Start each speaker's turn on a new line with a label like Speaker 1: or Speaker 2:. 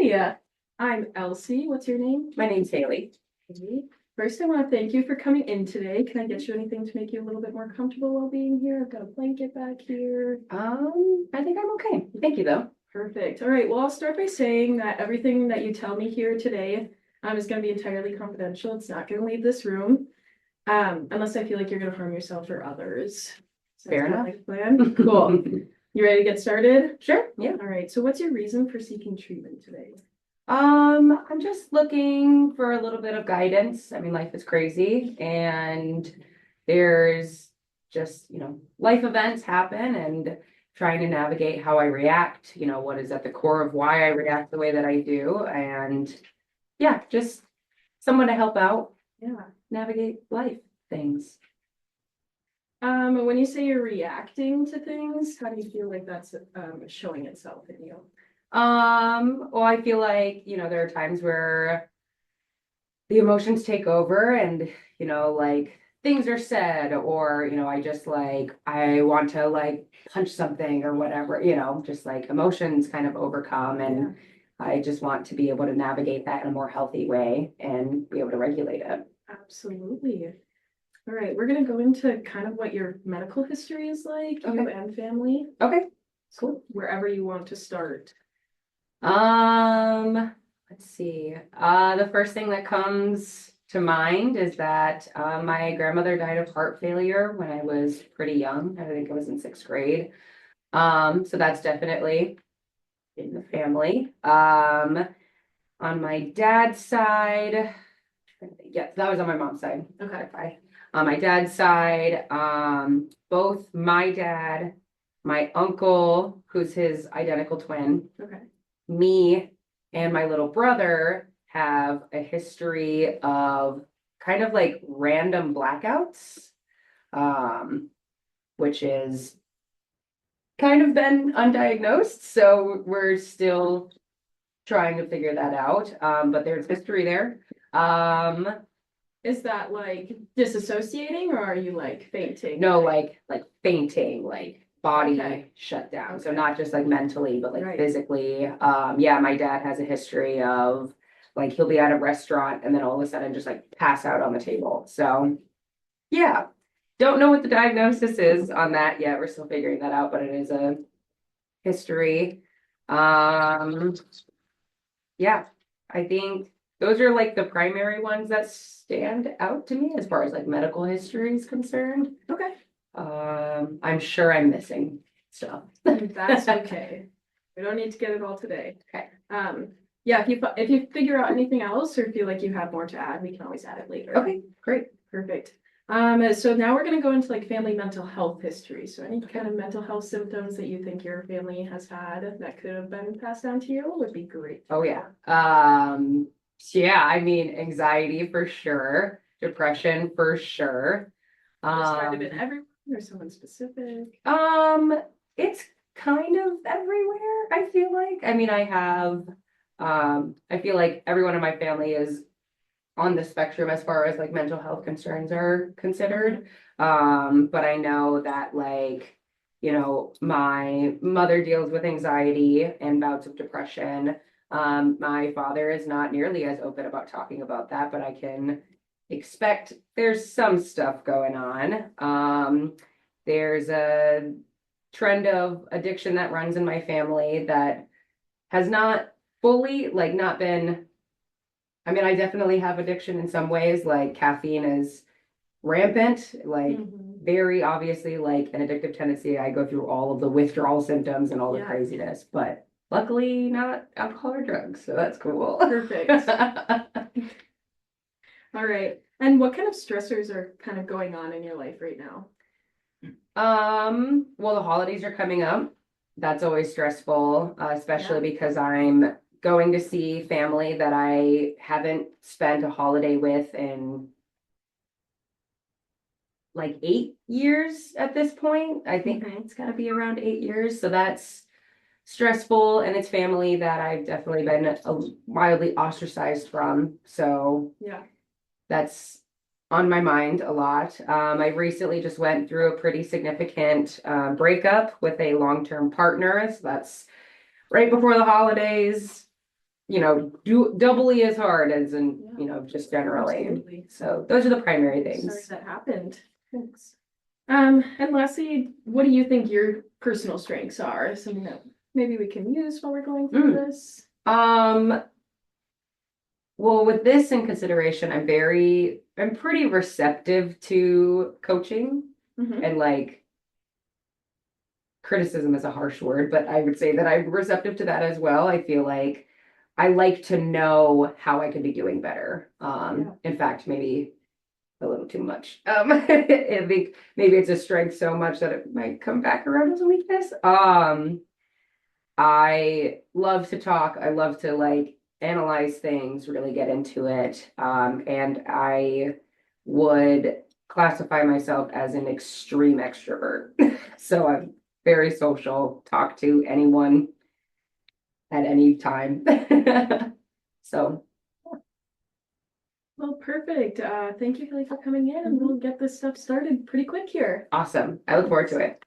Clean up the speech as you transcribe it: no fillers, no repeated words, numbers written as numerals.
Speaker 1: Hi, I'm Elsie. What's your name?
Speaker 2: My name's Haley.
Speaker 1: Haley. First, I want to thank you for coming in today. Can I get you anything to make you a little bit more comfortable while being here? I've got a blanket back here.
Speaker 2: I think I'm okay. Thank you though.
Speaker 1: Perfect. All right. Well, I'll start by saying that everything that you tell me here today is going to be entirely confidential. It's not going to leave this room unless I feel like you're going to harm yourself or others.
Speaker 2: Fair enough.
Speaker 1: Like a plan. Cool. You ready to get started?
Speaker 2: Sure. Yeah.
Speaker 1: All right. So what's your reason for seeking treatment today?
Speaker 2: I'm just looking for a little bit of guidance. I mean, life is crazy and there's just, life events happen and trying to navigate how I react, what is at the core of why I react the way that I do. And yeah, just someone to help out, navigate life things.
Speaker 1: When you say you're reacting to things, how do you feel like that's showing itself in you?
Speaker 2: Well, I feel like, there are times where the emotions take over and, like things are said, or, I just I want to punch something or whatever, just like emotions kind of overcome. And I just want to be able to navigate that in a more healthy way and be able to regulate it.
Speaker 1: Absolutely. All right, we're gonna go into kind of what your medical history is like, you and family.
Speaker 2: Okay,
Speaker 1: cool. Wherever you want to start.
Speaker 2: Let's see. The first thing that comes to mind is that my grandmother died of heart failure when I was pretty young. I think I was in 6th grade. So that's definitely in the family. On my dad's side, yes, that was on my mom's side.
Speaker 1: Okay.
Speaker 2: On my dad's side, both my dad, my uncle, who's his identical twin, me, and my little brother have a history of kind of like random blackouts, which is kind of been undiagnosed. So we're still trying to figure that out. But there's history there.
Speaker 1: Is that like disassociating or are you like fainting?
Speaker 2: No, like fainting, like body shut down. So not just like mentally, but like physically. Yeah, my dad has a history of like he'll be at a restaurant and then all of a sudden just like pass out on the table. So yeah, don't know what the diagnosis is on that yet. We're still figuring that out, but it is a history. Yeah, I think those are like the primary ones that stand out to me as far as like medical history is concerned.
Speaker 1: Okay.
Speaker 2: I'm sure I'm missing stuff.
Speaker 1: That's okay. We don't need to get it all today.
Speaker 2: Okay.
Speaker 1: Yeah, if you figure out anything else or feel like you have more to add, we can always add it later.
Speaker 2: Okay, great.
Speaker 1: Perfect. So now we're gonna go into like family mental health history. So any kind of mental health symptoms that you think your family has had that could have been passed down to you would be great.
Speaker 2: Oh yeah. Yeah, I mean anxiety for sure, depression for sure.
Speaker 1: It's kind of been everywhere or someone specific.
Speaker 2: It's kind of everywhere, I feel like. I mean, I feel like everyone in my family is on the spectrum as far as like mental health concerns are considered. But I know that my mother deals with anxiety and bouts of depression. My father is not nearly as open about talking about that, but I can expect there's some stuff going on. There's a trend of addiction that runs in my family that has not fully not been. I mean, I definitely have addiction in some ways, like caffeine is rampant, very obviously like an addictive tendency. I go through all of the withdrawal symptoms and all the craziness, but luckily not alcohol or drugs, so that's cool.
Speaker 1: Perfect. All right. And what kind of stressors are kind of going on in your life right now?
Speaker 2: Well, the holidays are coming up. That's always stressful, especially because I'm going to see family that I haven't spent a holiday with in like 8 years at this point. I think it's got to be around 8 years. So that's stressful, and it's family that I've definitely been wildly ostracized from. So that's on my mind a lot. I recently just went through a pretty significant breakup with a long-term partner. So that's right before the holidays. do doubly as hard as in,
Speaker 1: Yeah.
Speaker 2: just generally.
Speaker 1: Absolutely.
Speaker 2: So those are the primary
Speaker 1: Sorry
Speaker 2: things.
Speaker 1: that happened. Thanks. And lastly, what do you think your personal strengths are? Something that maybe we can use while we're going through this?
Speaker 2: Well, with this in consideration, I'm pretty receptive to coaching
Speaker 1: Mhm.
Speaker 2: and like criticism is a harsh word, but I would say that I'm receptive to that as well. I feel like I like to know how I could be doing better. In fact, maybe a little too much. I think maybe it's a strength so much that it might come back around as a weakness. I love to talk. I love to like analyze things, really get into it. And I would classify myself as an extreme extrovert. So I'm very social, talk to anyone at any time. So
Speaker 1: Well, perfect. Thank you, Kelly, for coming in, and we'll get this stuff started pretty quick here.
Speaker 2: awesome. I look forward to it.